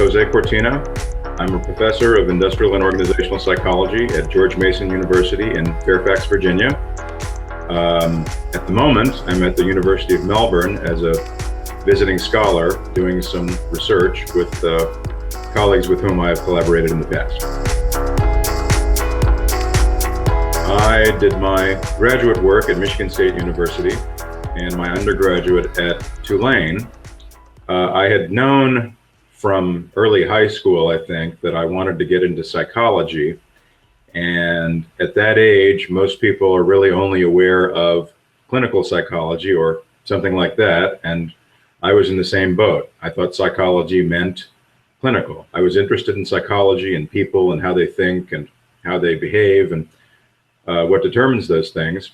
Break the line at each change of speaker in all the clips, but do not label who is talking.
Jose Cortina. I'm a professor of industrial and organizational psychology at George Mason University in Fairfax, Virginia. At the moment, I'm at the University of Melbourne as a visiting scholar doing some research with colleagues with whom I have collaborated in the past. I did my graduate work at Michigan State University and my undergraduate at Tulane. I had known from early high school, I think, that I wanted to get into psychology. And at that age, most people are really only aware of clinical psychology or something like that. And I was in the same boat. I thought psychology meant clinical. I was interested in psychology and people and how they think and how they behave and what determines those things.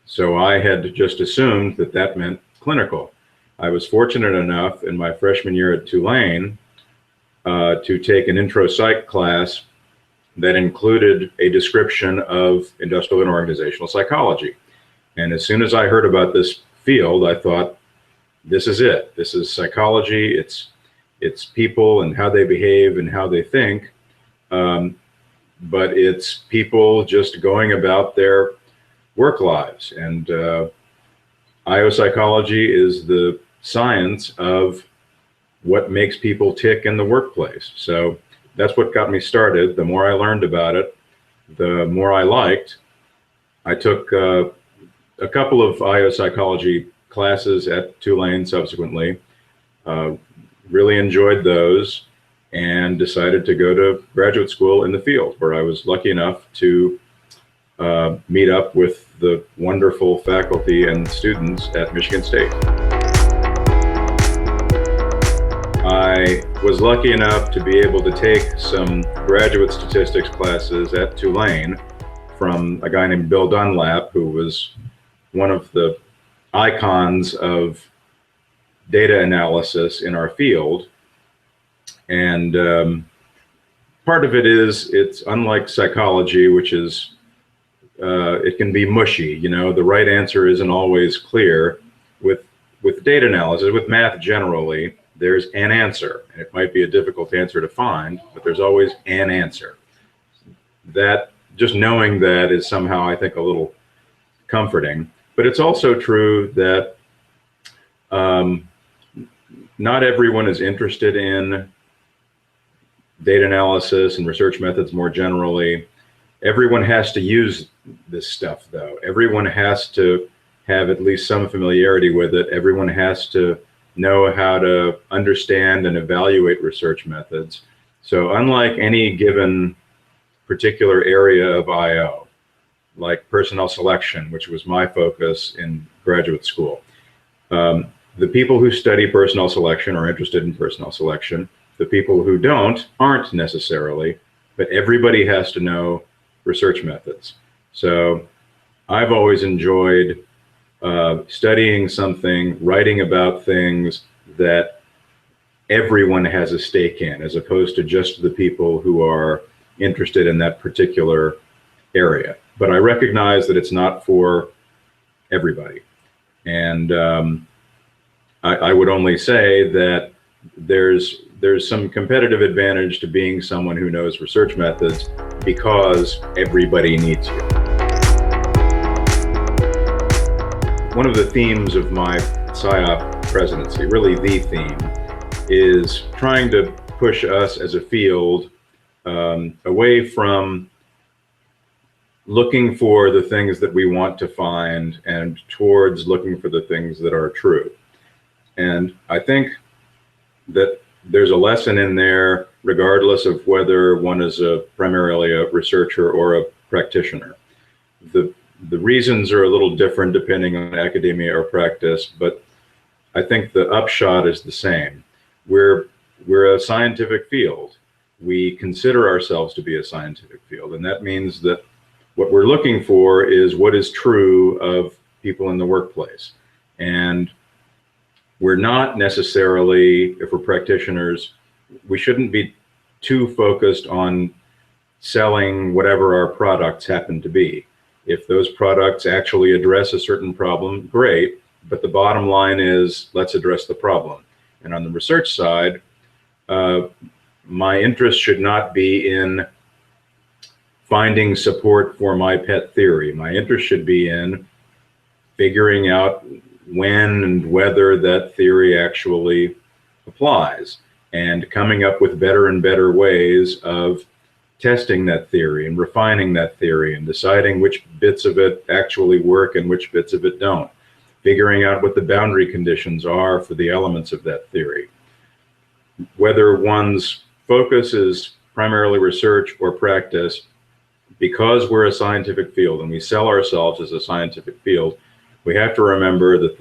So I had just assumed that that meant clinical. I was fortunate enough in my freshman year at Tulane to take an intro psych class that included a description of industrial and organizational psychology. And as soon as I heard about this field, I thought, this is it. This is psychology. It's people and how they behave and how they think. But it's people just going about their work lives. And IO psychology is the science of what makes people tick in the workplace. So that's what got me started. The more I learned about it, the more I liked. I took a couple of IO psychology classes at Tulane subsequently, really enjoyed those, and decided to go to graduate school in the field, where I was lucky enough to meet up with the wonderful faculty and students at Michigan State. I was lucky enough to be able to take some graduate statistics classes at Tulane from a guy named Bill Dunlap, who was one of the icons of data analysis in our field. And part of it is, it's unlike psychology, which is, it can be mushy. You know, the right answer isn't always clear. With data analysis, with math generally, there's an answer, and it might be a difficult answer to find, but there's always an answer. That, just knowing that is somehow, I think, a little comforting. But it's also true that not everyone is interested in data analysis and research methods more generally. Everyone has to use this stuff, though. Everyone has to have at least some familiarity with it. Everyone has to know how to understand and evaluate research methods. So unlike any given particular area of IO, like personnel selection, which was my focus in graduate school, the people who study personnel selection are interested in personnel selection. The people who don't aren't necessarily, but everybody has to know research methods. So I've always enjoyed studying something, writing about things that everyone has a stake in, as opposed to just the people who are interested in that particular area. But I recognize that it's not for everybody. And I would only say that there's some competitive advantage to being someone who knows research methods, because everybody needs you. One of the themes of my PSYOP presidency, really the theme, is trying to push us as a field away from looking for the things that we want to find and towards looking for the things that are true. And I think that there's a lesson in there, regardless of whether one is primarily a researcher or a practitioner. The reasons are a little different depending on academia or practice, but I think the upshot is the same. We're a scientific field. We consider ourselves to be a scientific field, and that means that what we're looking for is what is true of people in the workplace. And we're not necessarily, if we're practitioners, we shouldn't be too focused on selling whatever our products happen to be. If those products actually address a certain problem, great, but the bottom line is, let's address the problem. And on the research side, my interest should not be in finding support for my pet theory. My interest should be in figuring out when and whether that theory actually applies, and coming up with better and better ways of testing that theory and refining that theory and deciding which bits of it actually work and which bits of it don't, figuring out what the boundary conditions are for the elements of that theory. Whether one's focus is primarily research or practice, because we're a scientific field and we sell ourselves as a scientific field, we have to remember that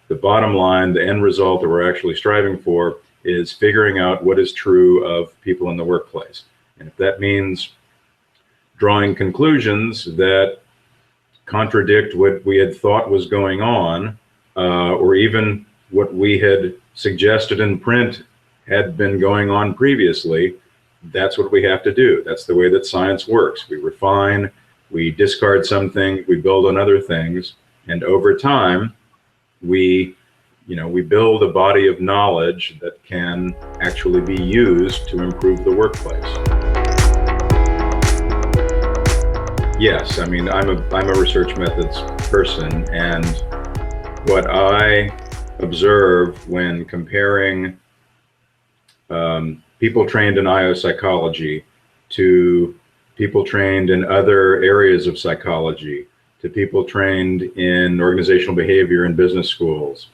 the bottom line, the end result that we're actually striving for, is figuring out what is true of people in the workplace. And if that means drawing conclusions that contradict what we had thought was going on, or even what we had suggested in print had been going on previously, that's what we have to do. That's the way that science works. We refine, we discard some things, we build on other things, and over time, we build a body of knowledge that can actually be used to improve the workplace. Yes, I mean, I'm a research methods person, and what I observe when comparing people trained in IO psychology to people trained in other areas of psychology, to people trained in organizational behavior in business schools,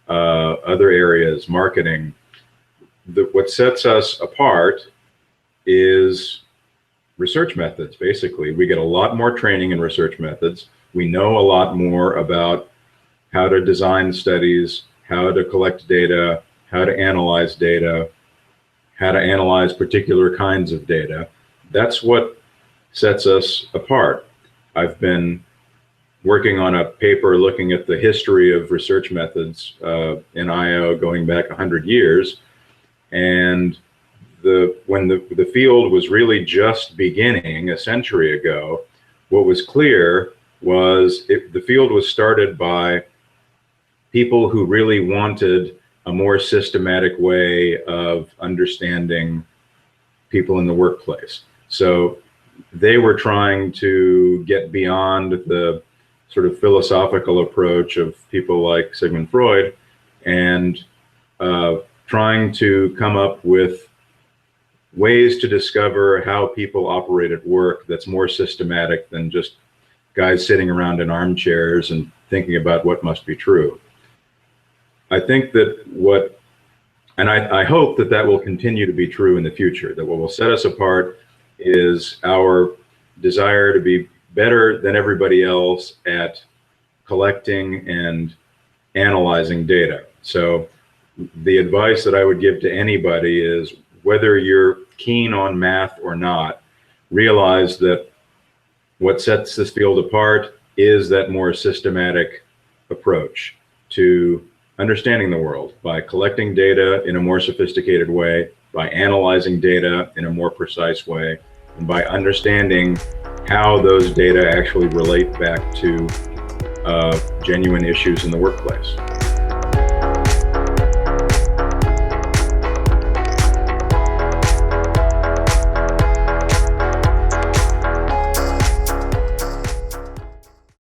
other areas, marketing. What sets us apart is research methods, basically. We get a lot more training in research methods. We know a lot more about how to design studies, how to collect data, how to analyze data, how to analyze particular kinds of data. That's what sets us apart. I've been working on a paper looking at the history of research methods in IO going back 100 years. And when the field was really just beginning a century ago, what was clear was the field was started by people who really wanted a more systematic way of understanding people in the workplace. So they were trying to get beyond the sort of philosophical approach of people like Sigmund Freud, and trying to come up with ways to discover how people operate at work that's more systematic than just guys sitting around in armchairs and thinking about what must be true. I think that I hope that that will continue to be true in the future, that what will set us apart is our desire to be better than everybody else at collecting and analyzing data. So the advice that I would give to anybody is, whether you're keen on math or not, realize that what sets this field apart is that more systematic approach to understanding the world, by collecting data in a more sophisticated way, by analyzing data in a more precise way, and by understanding how those data actually relate back to genuine issues in the workplace.